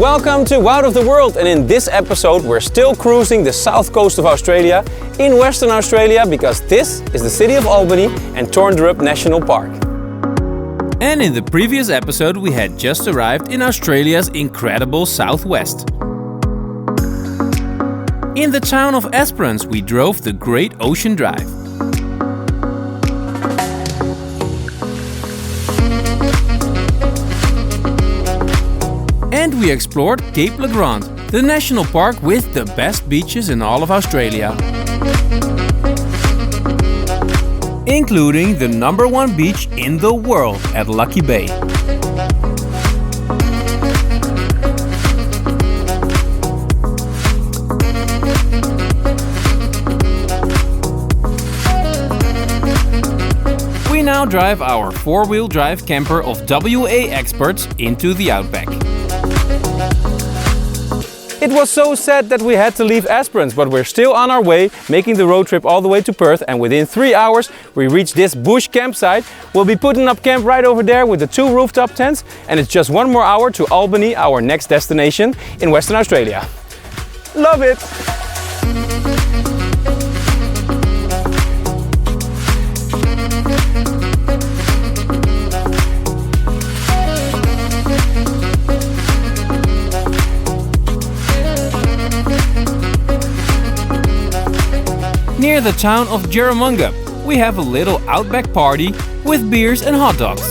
Welcome to Out of the World, and in this episode we're still cruising the south coast of Australia in Western Australia because this is the city of Albany and Torndirrup National Park. And in the previous episode we had just arrived in Australia's incredible southwest. In the town of Esperance we drove the Great Ocean Drive. And we explored Cape Le Grand, the national park with the best beaches in all of Australia. Including the #1 beach in the world at Lucky Bay. We now drive our four-wheel drive camper of WA experts into the outback. It was so sad that we had to leave Esperance, but we're still on our way, making the road trip all the way to Perth, and within 3 hours we reach this bush campsite. We'll be putting up camp right over there with the 2 rooftop tents, and it's just 1 more hour to Albany, our next destination in Western Australia. Love it! Near the town of Jerramunga, we have a little outback party with beers and hot dogs.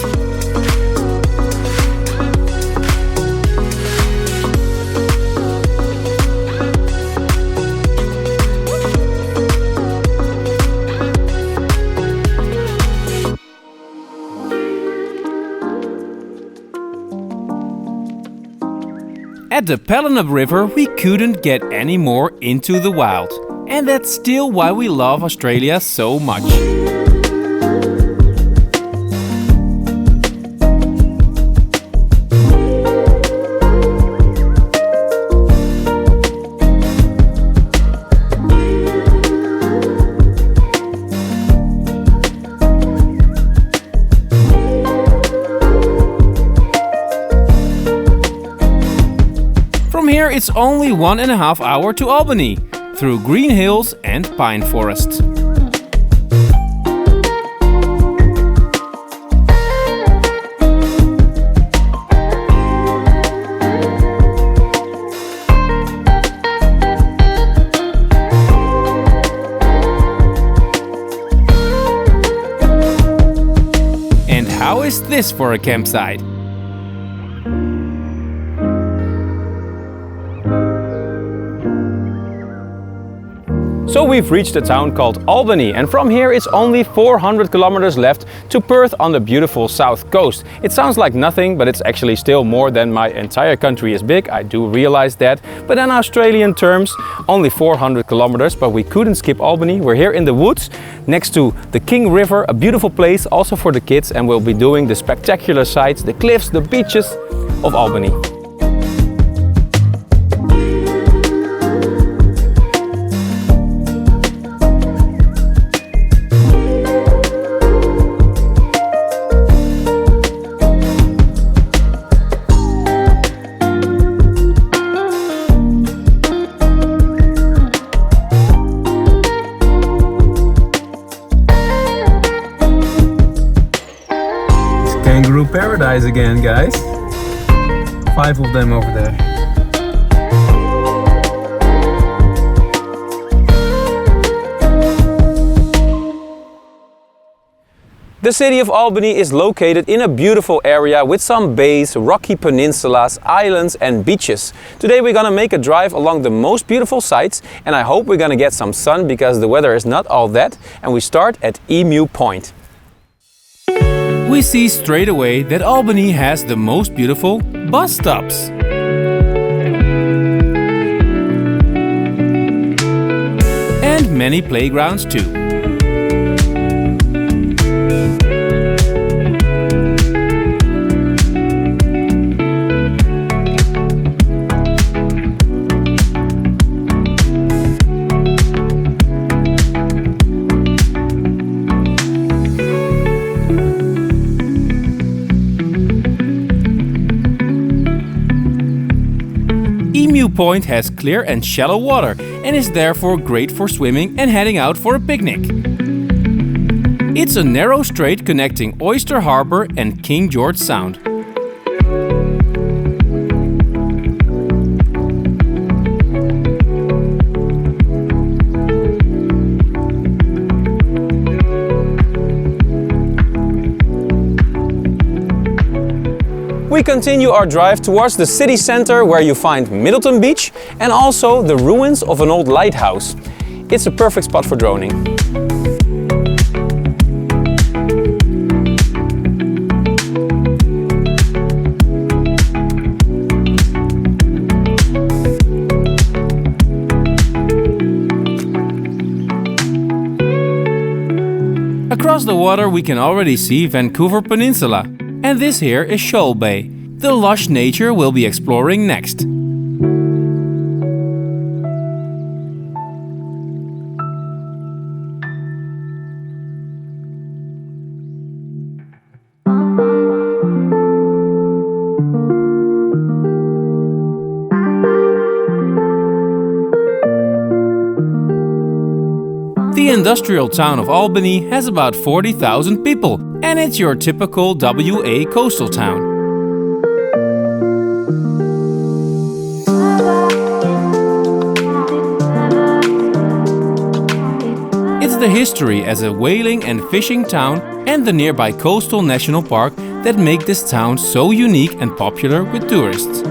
At the Pellenab River, we couldn't get any more into the wild. And that's still why we love Australia so much. From here it's only 1.5 hours to Albany, through green hills and pine forests. And how is this for a campsite? So we've reached a town called Albany, and from here it's only 400 kilometers left to Perth on the beautiful south coast. It sounds like nothing, but it's actually still more than my entire country is big. I do realize that, but in Australian terms only 400 kilometers, but we couldn't skip Albany. We're here in the woods next to the King River, a beautiful place also for the kids, and we'll be doing the spectacular sights, the cliffs, the beaches of Albany. Kangaroo paradise again, guys. 5 of them over there. The city of Albany is located in a beautiful area with some bays, rocky peninsulas, islands and beaches. Today we're gonna make a drive along the most beautiful sites, and I hope we're gonna get some sun because the weather is not all that, and we start at Emu Point. We see straight away that Albany has the most beautiful bus stops. And many playgrounds too. Point has clear and shallow water and is therefore great for swimming and heading out for a picnic. It's a narrow strait connecting Oyster Harbour and King George Sound. We continue our drive towards the city center where you find Middleton Beach and also the ruins of an old lighthouse. It's a perfect spot for droning. Across the water we can already see Vancouver Peninsula, and this here is Shoal Bay. The lush nature we'll be exploring next. The industrial town of Albany has about 40,000 people, and it's your typical WA coastal town. It's the history as a whaling and fishing town and the nearby Coastal National Park that make this town so unique and popular with tourists.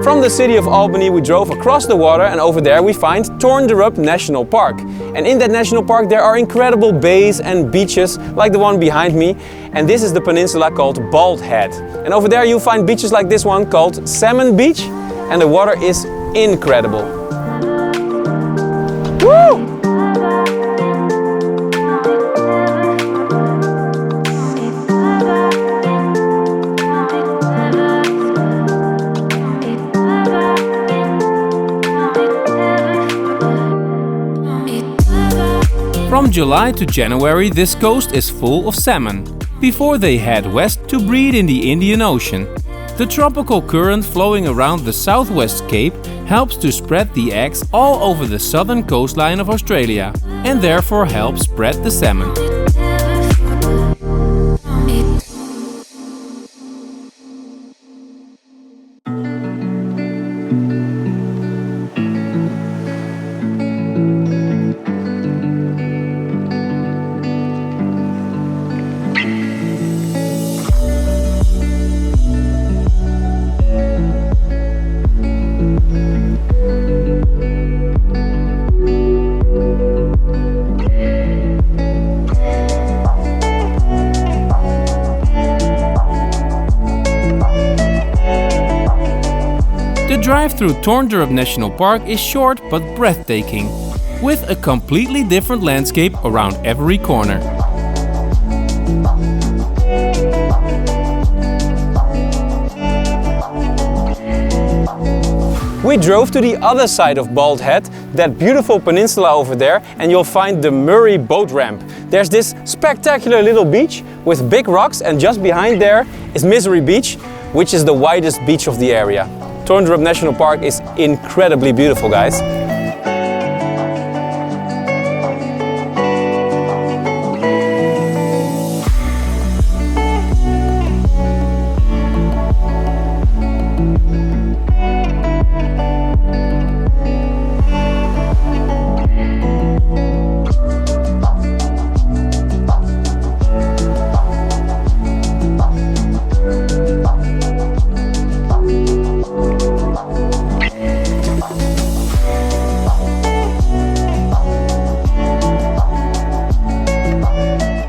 From the city of Albany we drove across the water and over there we find Torndirrup National Park. And in that national park there are incredible bays and beaches like the one behind me. And this is the peninsula called Bald Head. And over there you'll find beaches like this one called Salmon Beach, and the water is incredible. Woo! From July to January, this coast is full of salmon, before they head west to breed in the Indian Ocean. The tropical current flowing around the southwest cape helps to spread the eggs all over the southern coastline of Australia, and therefore helps spread the salmon. The drive through Torndirrup National Park is short but breathtaking, with a completely different landscape around every corner. We drove to the other side of Bald Head, that beautiful peninsula over there, and you'll find the Murray boat ramp. There's this spectacular little beach with big rocks, and just behind there is Misery Beach, which is the widest beach of the area. Torndirrup National Park is incredibly beautiful, guys.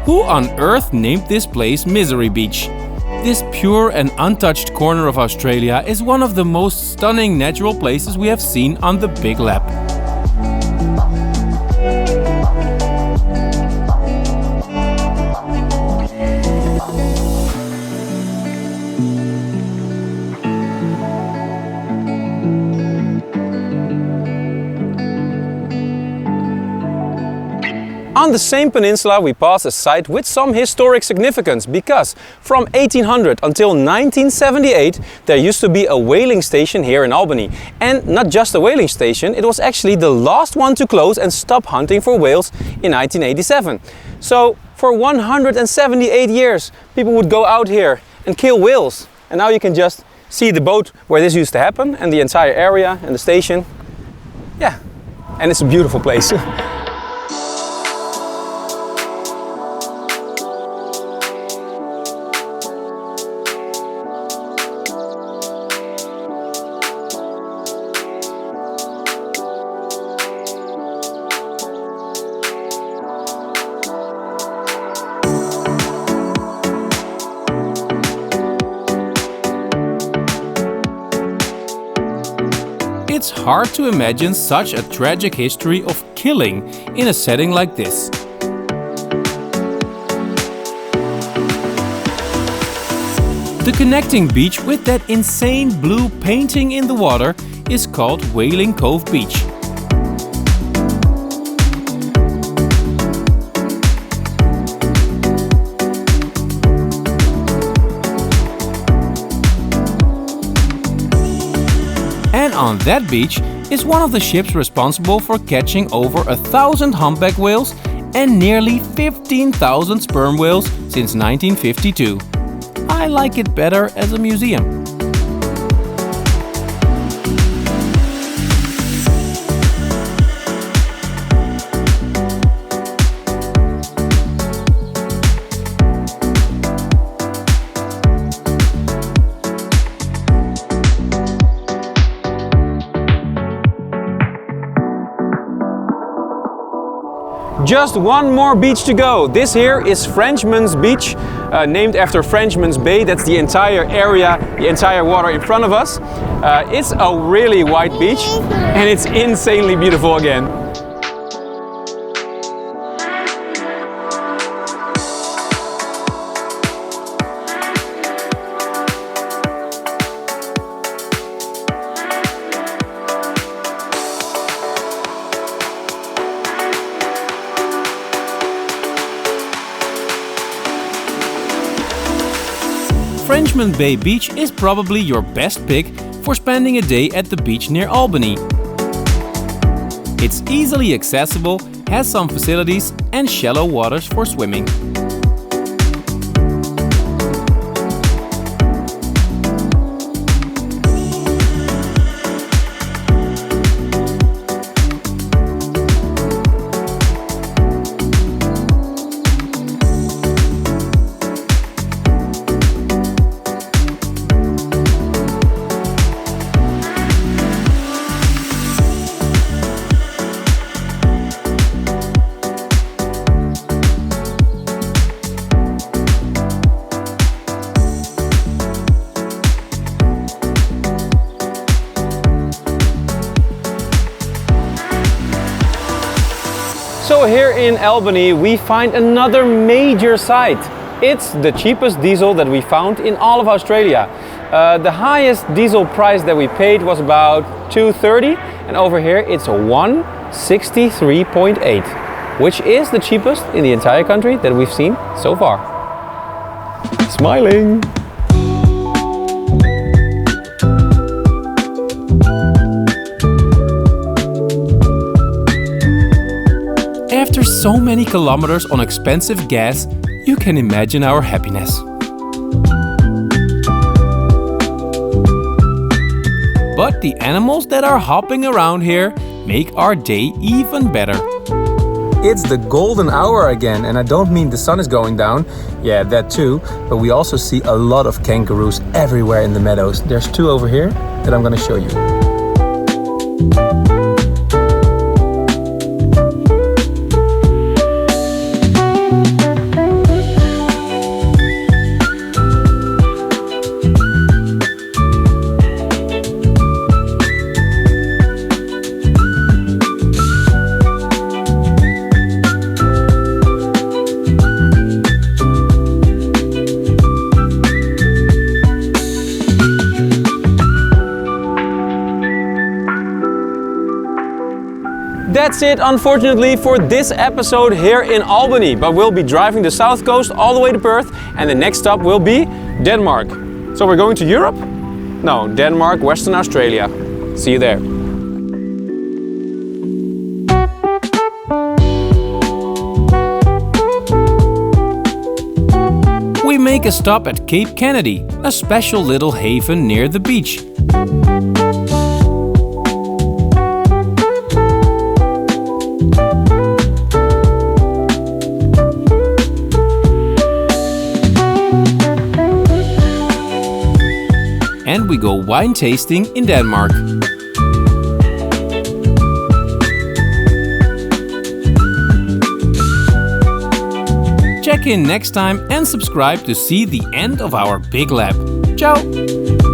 Who on earth named this place Misery Beach? This pure and untouched corner of Australia is one of the most stunning natural places we have seen on the Big Lap. On the same peninsula we pass a site with some historic significance because from 1800 until 1978 there used to be a whaling station here in Albany. And not just a whaling station, it was actually the last one to close and stop hunting for whales in 1987. So for 178 years people would go out here and kill whales. And now you can just see the boat where this used to happen and the entire area and the station. Yeah, and it's a beautiful place. It's hard to imagine such a tragic history of killing in a setting like this. The connecting beach with that insane blue painting in the water is called Whaling Cove Beach. And on that beach is one of the ships responsible for catching over 1,000 humpback whales and nearly 15,000 sperm whales since 1952. I like it better as a museum. Just one more beach to go. This here is Frenchman's Beach, named after Frenchman's Bay. That's the entire area, the entire water in front of us. It's a really wide beach and it's insanely beautiful again. Frenchman Bay Beach is probably your best pick for spending a day at the beach near Albany. It's easily accessible, has some facilities and shallow waters for swimming. So here in Albany we find another major site. It's the cheapest diesel that we found in all of Australia. The highest diesel price that we paid was about $2.30 and over here it's $1.63.8, which is the cheapest in the entire country that we've seen so far. Smiling! After so many kilometers on expensive gas, you can imagine our happiness. But the animals that are hopping around here make our day even better. It's the golden hour again, and I don't mean the sun is going down, yeah, that too, but we also see a lot of kangaroos everywhere in the meadows. There's two over here that I'm gonna show you. that's it, unfortunately, for this episode here in Albany. But we'll be driving the south coast all the way to Perth, and the next stop will be Denmark. So we're going to Europe? No, Denmark, Western Australia. See you there. We make a stop at Cape Kennedy, a special little haven near the beach. And we go wine tasting in Denmark. Check in next time and subscribe to see the end of our big lap. Ciao!